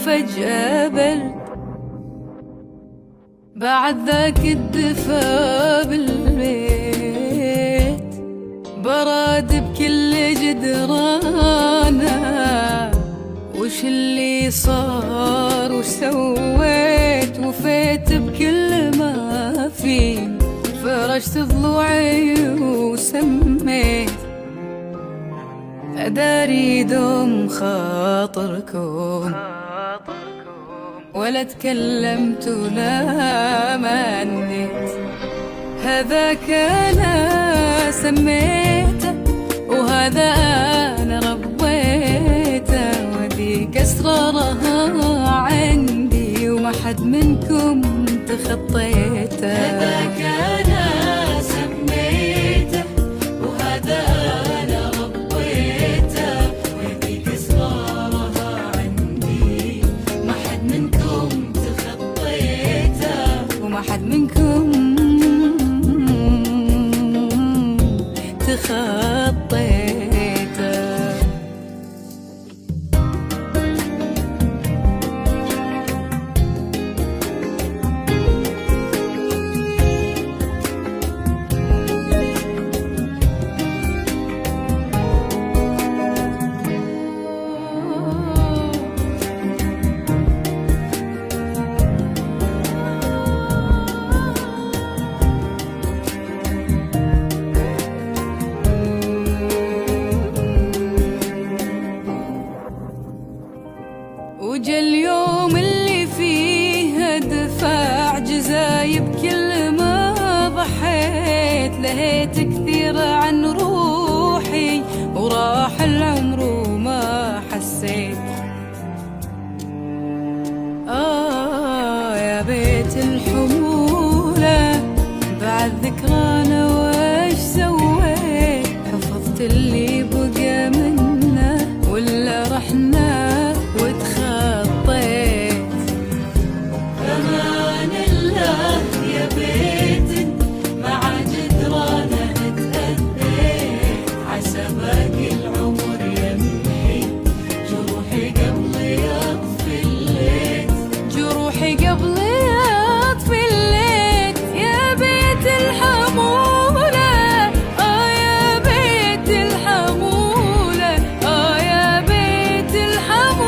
وفجأة برد، بعد ذاك الدفا بالبيت براد بكل جدرانه. وش اللي صار وش سويت؟ وفيت بكل ما في، فرشت ضلوعي وسميت أداري دوم خاطركم، ولا تكلمت ولا منيت. هذاك أنا سميته وهذا أنا ربيته، وذيك أسرارها عندي وما حد منكم تخطيته. هذاك أنا سميته وهذا أنا ربيته، وذيك أسرارها عندي ما حد منكم تخطيته، وما حد منكم تخطيته. وجا اليوم اللي فيه ادفع جزاي بكل ما ضحيت، لهيت كثير عن روحي وراح العمر وما حسيت. يا بيت الحمولة بعد ذكرانا وش سويت؟ حفظت اللي بقى منه ولا رحنا وتخطيت. أمان الله يا بيت مع جدرانه اتأذيت، عسى باقي العمر يمحي جروحي قبل يطفي الليل، جروحي قبل يطفي الليل. يا بيت الحمولة يا بيت الحمولة يا بيت الحمولة.